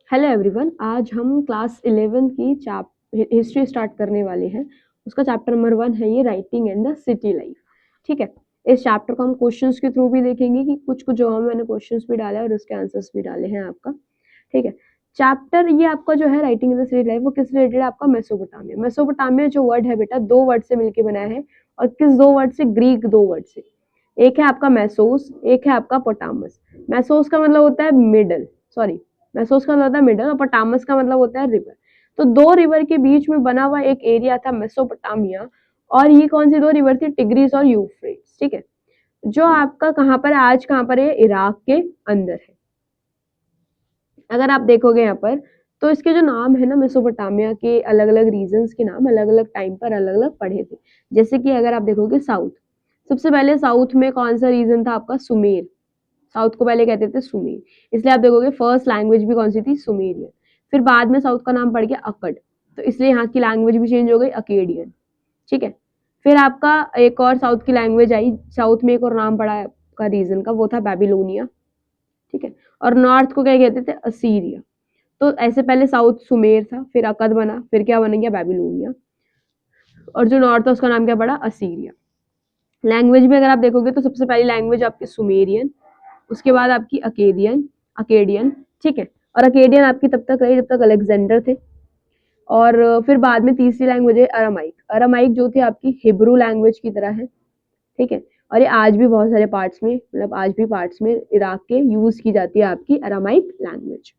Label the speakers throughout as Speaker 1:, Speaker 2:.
Speaker 1: Hello everyone, आज हम class 11 की हिस्ट्री स्टार्ट करने वाले हैं। उसका चैप्टर नंबर 1 है ये writing and the city life. ठीक है, इस चैप्टर को हम क्वेश्चंस के थ्रू भी देखेंगे कि कुछ कुछ जगहों में मैंने क्वेश्चंस भी डाले और उसके आंसर्स भी डाले हैं आपका। ठीक है, चैप्टर ये आपका जो है writing in the city life वो किस रिलेटेड है? आपका मेसोपोटामिया। मेसोपोटामिया जो वर्ड है बेटा, दो वर्ड से मिलकर बना है। और किस दो वर्ड से? ग्रीक दो वर्ड से। एक है आपका मैसोस, एक है आपका पोटामस। मैसोस का मतलब होता है मिडल, सॉरी, मैसोस का मतलब होता है मिडल और पोटामस का मतलब होता है रिवर। तो दो रिवर के बीच में बना हुआ एक एरिया था मेसोपोटामिया। और ये कौन सी दो रिवर थी? टिग्रिस और यूफ्रेट्स। ठीक है, जो आपका कहाँ पर है? आज कहाँ पर है? इराक के अंदर है। अगर आप देखोगे यहाँ पर तो इसके जो नाम है ना, मेसोपोटामिया के अलग अलग रीजन्स के नाम अलग अलग टाइम पर अलग अलग पढ़े थे। जैसे कि अगर आप देखोगे साउथ, सबसे पहले साउथ में कौन सा रीजन था आपका? सुमेर। साउथ को पहले कहते थे सुमेर, इसलिए आप देखोगे फर्स्ट लैंग्वेज भी कौन सी थी? सुमेरियन। फिर बाद में साउथ का नाम पड़ गया अकड, तो इसलिए यहाँ की लैंग्वेज भी चेंज हो गई, अकेडियन। ठीक है, फिर आपका एक और साउथ की लैंग्वेज आई, साउथ में एक और नाम पड़ा का रीजन का, वो था बेबीलोनिया। ठीक है, और नॉर्थ को क्या कहते थे? असीरिया। तो ऐसे पहले साउथ सुमेर था, फिर अकद बना, फिर क्या बन गया? बेबीलोनिया। और जो नॉर्थ है उसका नाम क्या पड़ा? असीरिया। लैंग्वेज में अगर आप देखोगे तो सबसे पहली लैंग्वेज आपकी सुमेरियन, उसके बाद आपकी अकेडियन। अकेडियन, ठीक है, और अकेडियन आपकी तब तक रही जब तक अलेक्जेंडर थे। और फिर बाद में तीसरी लैंग्वेज है अरामाइक। अरामाइक जो थी आपकी हिब्रू लैंग्वेज की तरह है। ठीक है, और ये आज भी बहुत सारे पार्ट्स में, मतलब आज भी पार्ट्स में इराक के यूज की जाती है आपकी अरामाइक लैंग्वेज।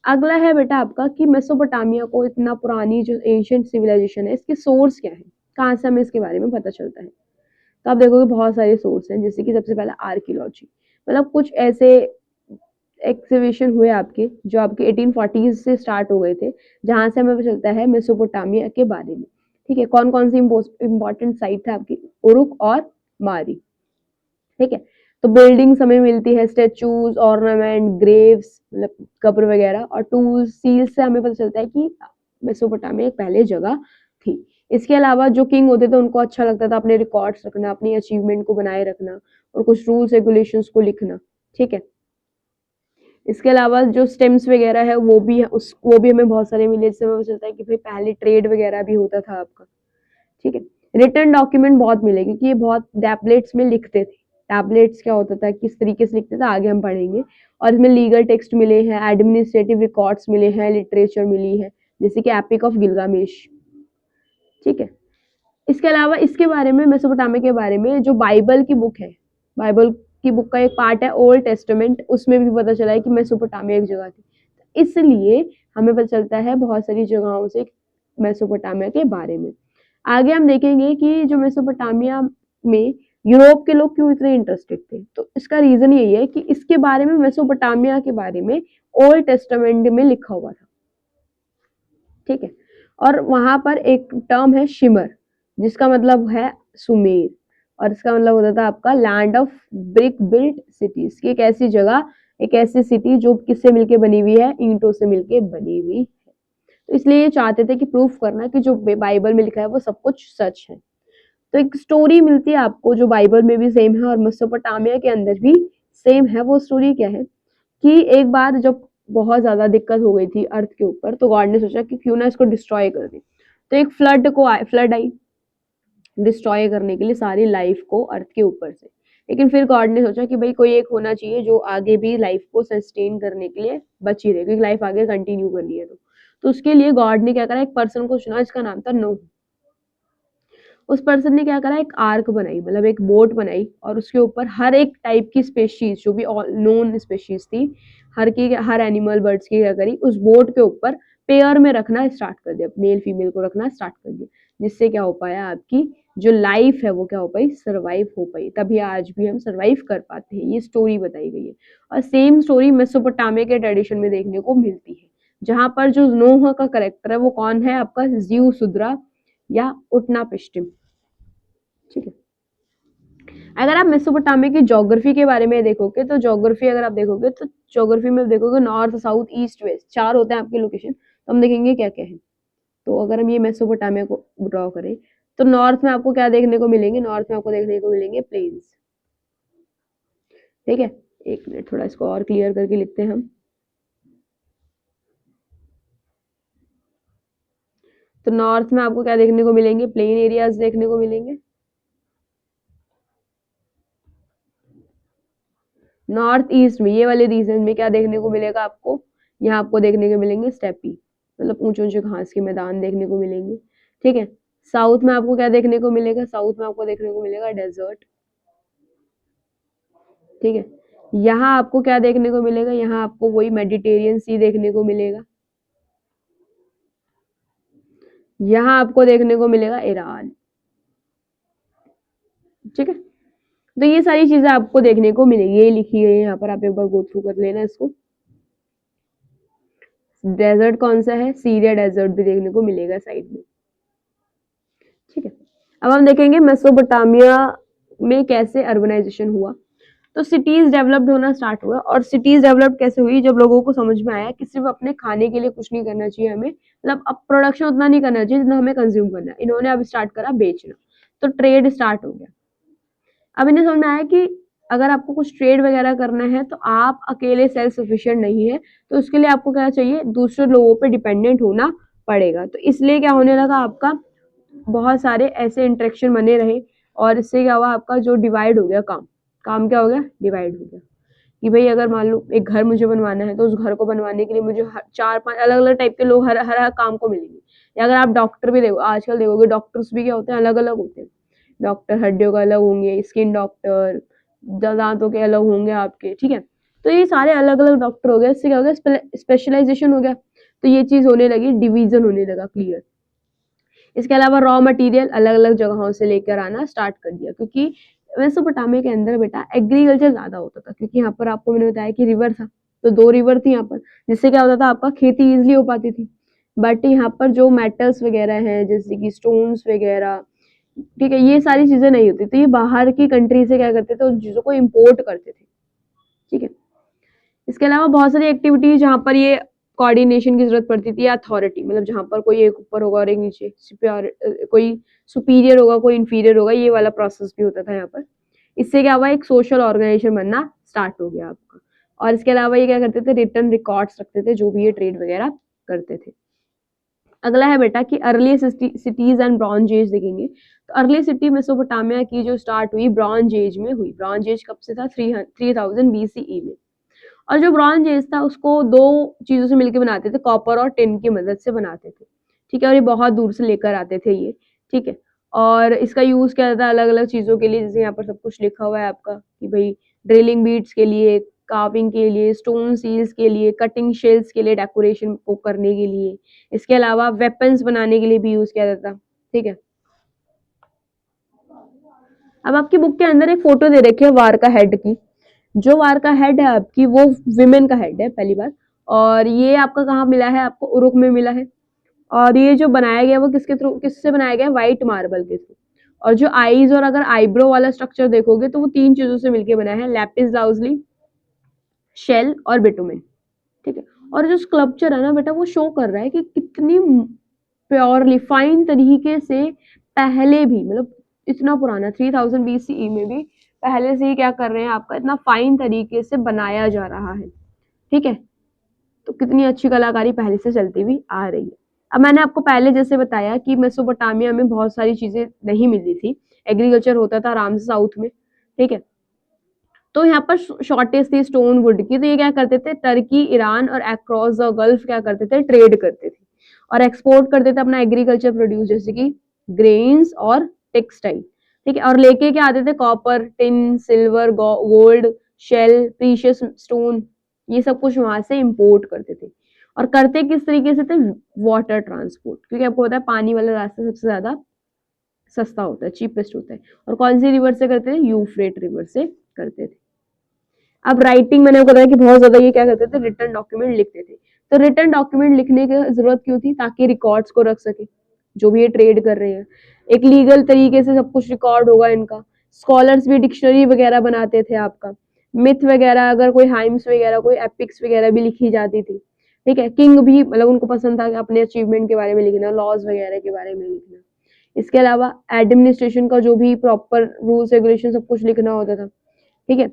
Speaker 1: अगला है बेटा आपका कि मेसोपोटामिया को, इतना पुरानी जो एंशिएंट सिविलाइजेशन है, इसके सोर्स क्या है? कहाँ से हमें इसके बारे में पता चलता है? तो आप देखोगे बहुत सारे सोर्स हैं, जैसे कि सबसे पहला आर्कियोलॉजी, मतलब कुछ ऐसे एक्सिबिशन हुए आपके जो आपके 1840 से स्टार्ट हो गए थे, जहां से हमें पता चलता है मेसोपोटामिया के बारे में। ठीक है, कौन कौन सी इंपॉर्टेंट साइट है आपकी? उरुक और मारी। ठीक है, तो बिल्डिंग्स हमें मिलती है, स्टेचूज, ऑर्नामेंट, ग्रेव्स, मतलब कब्र वगैरह, और टूल्स, सील्स से हमें पता चलता है कि मेसोपोटामिया एक पहले जगह थी। इसके अलावा जो किंग होते थे उनको अच्छा लगता था अपने रिकॉर्ड्स रखना, अपनी अचीवमेंट को बनाए रखना और कुछ रूल्स रेगुलेशंस को लिखना। ठीक है, इसके अलावा जो स्टेम्स वगैरह है वो भी हमें बहुत सारे मिले, जिससे हमें चलता है कि भाई पहले ट्रेड वगैरह भी होता था आपका। ठीक है, रिटर्न डॉक्यूमेंट बहुत मिले क्योंकि ये बहुत टैबलेट्स में लिखते थे। टैबलेट्स क्या होता था, किस तरीके से लिखते थे, आगे हम पढ़ेंगे। और इसमें लीगल टेक्स्ट मिले हैं, एडमिनिस्ट्रेटिव रिकॉर्ड्स मिले हैं, लिटरेचर मिली है, जैसे कि एपिक ऑफ गिलगामेश। ठीक है, इसके अलावा इसके बारे में, मेसोपोटामिया के बारे में, जो बाइबल की बुक है, बाइबल की बुक का एक पार्ट है ओल्ड टेस्टामेंट, उसमें भी पता चला है कि मेसोपोटामिया एक जगह थी। इसलिए हमें पता चलता है बहुत सारी जगहों से मेसोपोटामिया के बारे में। आगे हम देखेंगे कि जो मेसोपोटामिया में यूरोप के लोग क्यों इतने इंटरेस्टेड थे, तो इसका रीजन यही है कि इसके बारे में, मेसोपोटामिया के बारे में ओल्ड टेस्टामेंट में लिखा हुआ था। ठीक है, और वहां पर एक टर्म है शिमर, जिसका मतलब है सुमेर, और इसका मतलब होता था आपका land of brick built cities, की एक ऐसी जगह, एक ऐसी सिटी जो किससे मिलके बनी हुई है? ईंटों से मिलके बनी हुई है। तो इसलिए ये चाहते थे कि प्रूफ करना कि जो बाइबल में लिखा है वो सब कुछ सच है। तो एक स्टोरी मिलती है आपको जो बाइबल में भी सेम है और मेसोपोटामिया के अंदर भी सेम है। वो स्टोरी क्या है कि एक बार जब बहुत ज्यादा दिक्कत हो गई थी अर्थ के ऊपर, तो गॉड ने सोचा कि क्यों ना इसको डिस्ट्रॉय कर दे। तो एक फ्लड आई डिस्ट्रॉय करने के लिए सारी लाइफ को अर्थ के ऊपर से। लेकिन फिर गॉड ने सोचा कि भाई कोई एक होना चाहिए जो आगे भी लाइफ को सस्टेन करने के लिए बची रहे, क्योंकि लाइफ आगे कंटिन्यू करनी है। तो उसके लिए गॉड ने क्या करा, एक पर्सन को चुना जिसका नाम था नूह। उस पर्सन ने क्या करा, एक आर्क बनाई, मतलब एक बोट बनाई, और उसके ऊपर हर एक टाइप की स्पेशीज, जो भी नोन स्पेशीज थी, हर एनिमल बर्ड्स की क्या करी, उस बोट के ऊपर पेयर में रखना स्टार्ट कर दिया, मेल फीमेल को रखना स्टार्ट कर दिया, जिससे क्या हो पाया, आपकी जो लाइफ है वो क्या हो पाई, सर्वाइव हो पाई। तभी आज भी हम सर्वाइव कर पाते हैं। ये स्टोरी बताई गई है। और सेम स्टोरी मेसोपोटामिया के ट्रेडिशन में देखने को मिलती है, जहां पर जो नोह का करेक्टर है वो कौन है आपका? ज़्यूसुद्रा या उटनापिष्टिम। ठीक है, अगर आप मेसोपोटामिया की ज्योग्राफी के बारे में देखोगे, तो ज्योग्राफी अगर आप देखोगे तो ज्योग्राफी में देखोगे नॉर्थ साउथ ईस्ट वेस्ट चार होते हैं आपके लोकेशन। तो हम देखेंगे क्या क्या है। तो अगर हम ये मेसोपोटामिया को ड्रॉ करें, तो नॉर्थ में आपको क्या देखने को मिलेंगे? नॉर्थ में आपको देखने को मिलेंगे प्लेन्स। ठीक है, एक मिनट, थोड़ा इसको और क्लियर करके लिखते हैं हम। तो नॉर्थ में आपको क्या देखने को मिलेंगे, प्लेन एरियाज देखने को मिलेंगे। नॉर्थ ईस्ट में ये वाले रीजन में क्या देखने को मिलेगा आपको, यहाँ आपको देखने को मिलेंगे स्टेपी, मतलब ऊंचे ऊंचे घास के मैदान देखने को मिलेंगे। ठीक है, साउथ में आपको क्या देखने को मिलेगा, साउथ में आपको देखने को मिलेगा डेजर्ट। ठीक है, यहाँ आपको क्या देखने को मिलेगा, यहाँ आपको वही मेडिटेरियन सी देखने को मिलेगा। यहाँ आपको देखने को मिलेगा ईरान। ठीक है, तो ये सारी चीजें आपको देखने को मिलेगी, ये लिखी गई है यहाँ पर, आप एक बार गो थ्रू कर लेना इसको। डेजर्ट कौन सा है, सीरिया डेजर्ट भी देखने को मिलेगा साइड में। ठीक है, अब हम देखेंगे मेसोपोटामिया में कैसे अर्बनाइजेशन हुआ। तो सिटीज डेवलप्ड होना स्टार्ट हुआ, और सिटीज डेवलप कैसे हुई, जब लोगों को समझ में आया कि सिर्फ अपने खाने के लिए कुछ नहीं करना चाहिए हमें, मतलब अब प्रोडक्शन उतना नहीं करना चाहिए जितना हमें कंज्यूम करना है, इन्होंने अब स्टार्ट करा बेचना, तो ट्रेड स्टार्ट हो गया। अब इन्हें समझ में आया कि अगर आपको कुछ ट्रेड वगैरह करना है तो आप अकेले सेल्फ सफिशिएंट नहीं है, तो उसके लिए आपको क्या चाहिए, दूसरे लोगों पे डिपेंडेंट होना पड़ेगा। तो इसलिए क्या होने लगा, आपका बहुत सारे ऐसे इंटरेक्शन बने रहे, और इससे क्या हुआ, आपका जो डिवाइड हो गया काम, काम क्या हो गया, डिवाइड हो गया। कि भाई अगर मान लो एक घर मुझे बनवाना है, तो उस घर को बनवाने के लिए मुझे 4-5 अलग अलग टाइप के लोग हर हर काम को मिलेंगे। या अगर आप डॉक्टर भी देखो, आजकल देखोगे डॉक्टर्स भी क्या होते हैं, अलग अलग होते हैं। डॉक्टर हड्डियों का अलग होंगे, स्किन डॉक्टर, दांतों के अलग होंगे आपके। ठीक है, तो ये सारे अलग अलग डॉक्टर हो गए, इससे क्या हो गया, स्पेशलाइजेशन हो गया। तो ये चीज होने लगी, डिवीजन होने लगा क्लियर। इसके अलावा रॉ मटेरियल अलग अलग जगहों से लेकर आना स्टार्ट कर दिया, क्योंकि मेसोपोटामिया के अंदर बेटा एग्रीकल्चर ज्यादा होता था, क्योंकि यहाँ पर आपको मैंने बताया कि रिवर था, तो 2 रिवर थी यहाँ पर, जिससे क्या होता था, आपका खेती इजिली हो पाती थी। बट यहाँ पर जो मेटल्स वगैरह हैं, जैसे कि स्टोन्स वगैरह, ठीक है, ये सारी चीजें नहीं होती, तो ये बाहर की कंट्री से क्या करते थे, उन चीजों को इम्पोर्ट करते थे। ठीक है, इसके अलावा बहुत सारी एक्टिविटीज जहाँ पर ये कोऑर्डिनेशन की जरूरत पड़ती थी, या अथॉरिटी, मतलब जहाँ पर कोई एक ऊपर होगा और एक नीचे, कोई सुपीरियर होगा, कोई इंफीरियर होगा, ये वाला प्रोसेस भी होता था यहाँ पर। इससे क्या हुआ, एक सोशल ऑर्गेनाइजेशन बनना स्टार्ट हो गया आपका। और इसके अलावा ये क्या करते थे, रिटर्न रिकॉर्ड्स रखते थे, जो भी ये ट्रेड वगैरह करते थे। अगला है बेटा कि early cities and bronze age देखेंगे। तो अर्ली सिटी मेसोपोटामिया की जो स्टार्ट हुई ब्रॉन्ज एज में हुई। ब्रॉन्ज एज कब से था, 3000 BCE में। और जो ब्रॉन्ज एज था उसको 2 चीजों से मिलकर बनाते थे, कॉपर और टिन की मदद से बनाते थे। ठीक है, और ये बहुत दूर से लेकर आते थे ये। ठीक है, और इसका यूज क्या था अलग अलग चीजों के लिए, जैसे यहाँ पर सब कुछ लिखा हुआ है आपका कि भाई ड्रिलिंग बीट्स के लिए, कार्विंग के लिए, स्टोन सील्स के लिए, कटिंग शेल्स के लिए, डेकोरेशन को करने के लिए। इसके अलावा वेपन्स बनाने के लिए भी यूज किया जाता। ठीक है, अब आपकी बुक के अंदर एक फोटो दे रखी है वार का हेड की। जो वार का हेड है आपकी, वो विमेन का हेड है पहली बार। और ये आपका कहाँ मिला है, आपको उरुक में मिला है। और ये जो बनाया गया वो किसके थ्रू, किससे बनाया गया, व्हाइट मार्बल के थ्रू। और जो आईज और अगर आईब्रो वाला स्ट्रक्चर देखोगे तो वो 3 चीजों से मिलकर बना है, लैपिस लाउजली, शेल और बिटुमेन। ठीक है, और जो स्कल्पचर है ना बेटा, वो शो कर रहा है कि कितनी प्योरली फाइन तरीके से पहले भी, मतलब इतना पुराना 3000 BCE में भी पहले से ही क्या कर रहे हैं, आपका इतना फाइन तरीके से बनाया जा रहा है। ठीक है, तो कितनी अच्छी कलाकारी पहले से चलती हुई आ रही है। अब मैंने आपको पहले जैसे बताया कि मेसोपोटामिया में बहुत सारी चीजें नहीं मिलती थी, एग्रीकल्चर होता था आराम से साउथ में। ठीक है, तो यहाँ पर शॉर्टेज थी स्टोन वुड की, तो ये क्या करते थे, टर्की, ईरान और अक्रॉस द गल्फ क्या करते थे, ट्रेड करते थे और एक्सपोर्ट करते थे अपना एग्रीकल्चर प्रोड्यूस, जैसे कि ग्रेन्स और टेक्सटाइल। ठीक है, और लेके क्या आते थे, copper, tin, silver, gold, shell, precious stone, ये सब कुछ वहां से इंपोर्ट करते थे। और करते किस तरीके से थे, वाटर ट्रांसपोर्ट, क्योंकि आपको पता है पानी वाला रास्ता सबसे ज्यादा सस्ता होता है, चीपेस्ट होता है। और कौन सी रिवर से करते थे, यूफ्रेट रिवर से करते थे। अब राइटिंग मैंने बताया कि बहुत ज्यादा ये क्या करते थे, रिटर्न डॉक्यूमेंट लिखते थे। तो रिटर्न डॉक्यूमेंट लिखने की जरूरत क्यों थी, ताकि रिकॉर्ड्स को रख सके, जो भी ये ट्रेड कर रहे हैं एक लीगल तरीके से सब कुछ रिकॉर्ड होगा इनका। स्कॉलर्स भी डिक्शनरी वगैरह बनाते थे आपका, मिथ वगैरह, अगर कोई हाइम्स वगैरह, कोई एपिक्स वगैरह भी लिखी जाती थी। ठीक है, किंग भी, मतलब उनको पसंद था कि अपने अचीवमेंट के बारे में लिखना, लॉज वगैरह के बारे में लिखना। इसके अलावा एडमिनिस्ट्रेशन का जो भी प्रॉपर रूल्स रेगुलेशन सब कुछ लिखना होता था। ठीक है,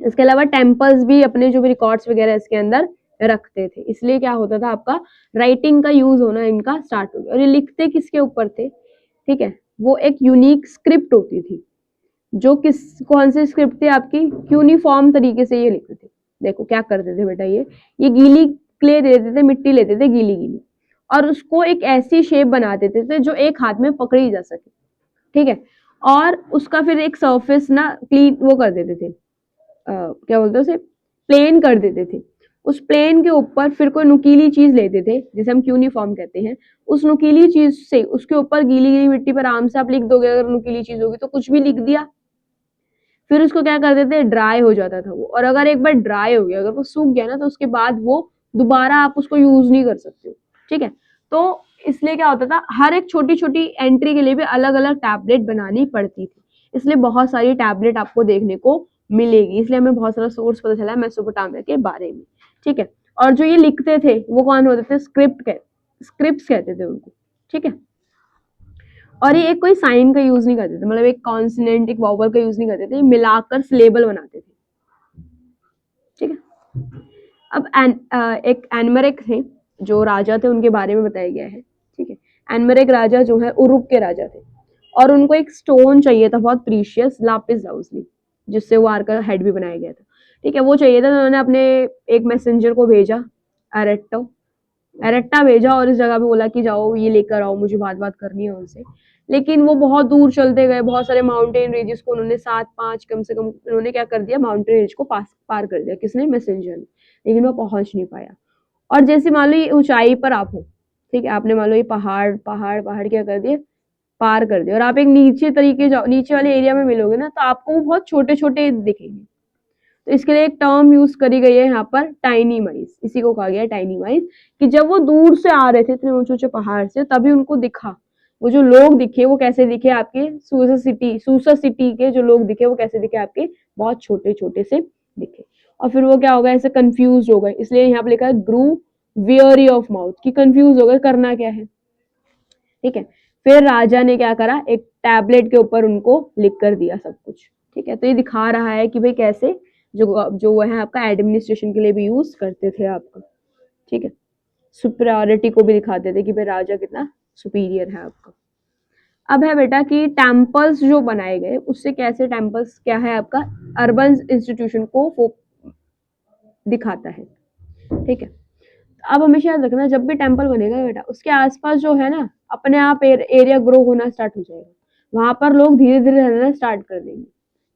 Speaker 1: इसके अलावा टेम्पल्स भी अपने जो भी रिकॉर्ड्स वगैरह इसके अंदर रखते थे, इसलिए क्या होता था आपका राइटिंग का यूज होना इनका स्टार्ट हो गया। और ये लिखते किसके ऊपर थे, ठीक है, वो एक यूनिक स्क्रिप्ट होती थी, जो कौन सी स्क्रिप्ट थी आपकी, यूनिफॉर्म तरीके से ये लिखते थे। देखो क्या करते थे बेटा, ये गीली क्ले दे देते थे, मिट्टी लेते थे गीली गीली, और उसको एक ऐसी शेप बना देते थे जो एक हाथ में पकड़ी जा सके, ठीक है, और उसका फिर एक सरफेस ना क्लीन वो कर देते थे, क्या बोलते हैं उसे, प्लेन कर देते थे। उस प्लेन के ऊपर फिर कोई नुकीली चीज लेते थे, जिसे हम क्यूनिफॉर्म कहते हैं, उस नुकीली चीज से उसके ऊपर गीली गीली मिट्टी पर आराम से आप लिख दोगे, अगर नुकीली चीज होगी तो कुछ भी लिख दिया। फिर उसको क्या कर देते, ड्राई हो जाता था वो, और अगर एक बार ड्राई हो गया, अगर वो सूख गया ना, तो उसके बाद वो दोबारा आप उसको यूज नहीं कर सकते हो, ठीक है। तो इसलिए क्या होता था, हर एक छोटी छोटी एंट्री के लिए भी अलग अलग टैबलेट बनानी पड़ती थी, इसलिए बहुत सारी टैबलेट आपको देखने को मिलेगी, इसलिए हमें बहुत सारा सोर्स पता चला है मेसोपोटामिया के बारे में, ठीक है। और जो ये लिखते थे वो कौन होते थे, स्क्रिप्ट कहते थे उनको, ठीक है। और ये एक कोई साइन का यूज नहीं करते थे, मतलब एक कॉन्सोनेंट एक वावल का यूज नहीं करते थे, मिलाकर सिलेबल बनाते थे, ठीक है। अब एक एनमरिक थे, जो राजा थे उनके बारे में बताया गया है, ठीक है। एनमरिक राजा जो है उरुक के राजा थे, और उनको एक स्टोन चाहिए था बहुत प्रीशियस, लापिस लाउजली, जिससे वो आर्क का हेड भी बनाया गया था, ठीक है। वो चाहिए था, तो उन्होंने अपने एक मैसेंजर को भेजा, एरेट्टो एरेट्टा भेजा, और इस जगह पे बोला कि जाओ ये लेकर आओ, मुझे बात करनी है उनसे। लेकिन वो बहुत दूर चलते गए, बहुत सारे माउंटेन रेंजेस को उन्होंने 7-5 कम से कम उन्होंने क्या कर दिया, माउंटेन रेंज को पार कर दिया, किसने, मैसेंजर ने, लेकिन वो पहुंच नहीं पाया। और जैसे मान लो ये ऊंचाई पर आप हो, ठीक है, आपने मान लो ये पहाड़ पहाड़ पहाड़ क्या कर दिए, पार कर दिया, और आप एक नीचे तरीके जाओ, नीचे वाले एरिया में मिलोगे ना, तो आपको वो बहुत छोटे छोटे दिखेंगे। तो इसके लिए एक टर्म यूज करी गई है यहाँ पर, टाइनी माइस, इसी को कहा गया है टाइनी माइस, कि जब वो दूर से आ रहे थे इतने ऊंचे ऊंचे पहाड़ से, तभी उनको दिखा, वो जो लोग दिखे वो कैसे दिखे आपके, सूसा सिटी के जो लोग दिखे वो कैसे दिखे आपके, बहुत छोटे छोटे से दिखे। और फिर वो क्या होगा, ऐसे कंफ्यूज हो गए, इसलिए यहाँ पे लिखा है ग्रू वियरी ऑफ माउथ, कि कंफ्यूज हो गए करना क्या है, ठीक है। फिर राजा ने क्या करा, एक टैबलेट के ऊपर उनको लिख कर दिया सब कुछ, ठीक है। तो ये दिखा रहा है कि भाई कैसे जो वो है आपका एडमिनिस्ट्रेशन के लिए भी यूज करते थे आपका, ठीक है। सुपीरियरिटी को भी दिखाते थे कि भाई राजा कितना सुपीरियर है आपका। अब है बेटा कि टेम्पल्स जो बनाए गए, उससे कैसे टेम्पल्स क्या है आपका, अर्बन इंस्टीट्यूशन को दिखाता है, ठीक है। अब हमेशा याद रखना, जब भी टेम्पल बनेगा बेटा, उसके आसपास जो है ना, अपने आप एरिया ग्रो होना स्टार्ट हो जाएगा, वहां पर लोग धीरे धीरे रहना स्टार्ट कर देंगे,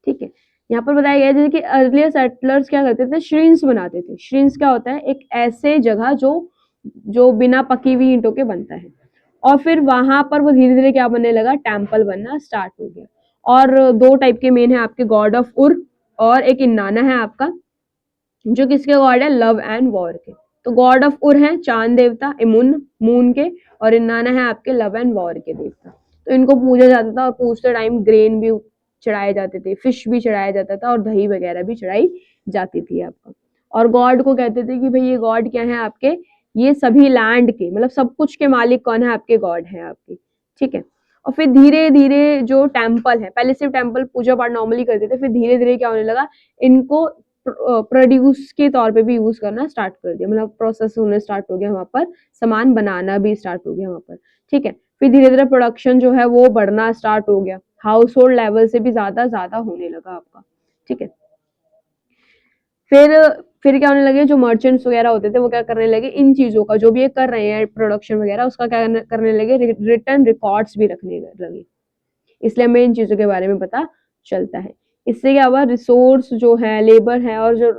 Speaker 1: ठीक है। यहाँ पर बताया गया है जैसे कि अर्लियर सेटलर्स क्या करते थे, श्रिंस बनाते थे। श्रिंस क्या होता है, एक ऐसे जगह जो जो बिना पकी हुई ईंटों के बनता है, और फिर वहां पर वो धीरे धीरे क्या बनने लगा, टेम्पल बनना स्टार्ट हो गया। और दो टाइप के मेन है आपके, गॉड ऑफ उर, और एक इन्नाना है आपका, जो किसके गॉड है, लव एंड वॉर के। तो गॉड ऑफ उर है चांद देवता, इमुन मून के, और इन्नाना है आपके लव एंड वॉर के देवता। तो इनको पूजा जाता था, और पूजते टाइम ग्रेन भी चढ़ाए जाते थे, फिश भी चढ़ाया जाता था, और दही वगैरह भी चढ़ाई जाती थी आपका। और गॉड को कहते थे कि भाई ये गॉड क्या है आपके, ये सभी लैंड के, मतलब सब कुछ के मालिक कौन है आपके, गॉड है आपके, ठीक है। और फिर धीरे धीरे जो टेम्पल है, पहले सिर्फ टेम्पल पूजा पाठ नॉर्मली करते थे, फिर धीरे धीरे क्या होने लगा, इनको प्रोड्यूस के तौर पे भी यूज करना स्टार्ट कर दिया, मतलब प्रोसेस होने स्टार्ट हो गया वहां पर, सामान बनाना भी स्टार्ट हो गया वहां पर, ठीक है। फिर धीरे धीरे प्रोडक्शन जो है वो बढ़ना स्टार्ट हो गया, हाउस होल्ड लेवल से भी ज्यादा ज्यादा होने लगा आपका, ठीक है। फिर फिर क्या होने लगे, जो मर्चेंट्स वगैरह होते थे वो क्या करने लगे, इन चीजों का जो भी ये कर रहे हैं प्रोडक्शन वगैरह, उसका क्या करने लगे, रिटर्न रिकॉर्ड्स भी रखने लगे, इसलिए हमें इन चीजों के बारे में पता चलता है। इससे क्या हुआ, रिसोर्स जो है, लेबर है, और जो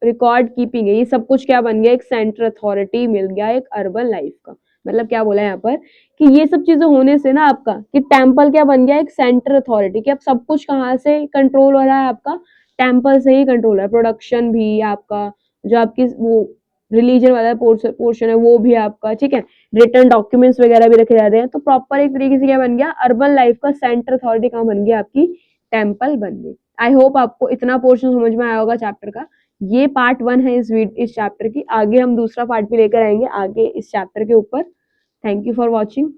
Speaker 1: रिकॉर्ड कीपिंग है, ये सब कुछ क्या बन गया, एक सेंटर अथॉरिटी मिल गया एक अर्बन लाइफ का। मतलब क्या बोला है यहाँ पर, कि ये सब चीजें होने से ना आपका, कि टेम्पल क्या बन गया, एक सेंटर अथॉरिटी, कि अब सब कुछ कहाँ से कंट्रोल हो रहा है आपका, टेम्पल से ही कंट्रोल है, प्रोडक्शन भी आपका, जो आपकी वो रिलीजन वाला पोर्शन है वो भी आपका, ठीक है। रिटर्न डॉक्यूमेंट्स वगैरह भी रखे जाते हैं, तो प्रॉपर एक तरीके से क्या बन गया, अर्बन लाइफ का सेंटर अथॉरिटी कहाँ बन गया, आपकी टेम्पल बन गई। आई होप आपको इतना पोर्शन समझ में आया होगा चैप्टर का। ये पार्ट 1 है इस चैप्टर की, आगे हम दूसरा पार्ट भी लेकर आएंगे आगे इस चैप्टर के ऊपर। Thank you for watching.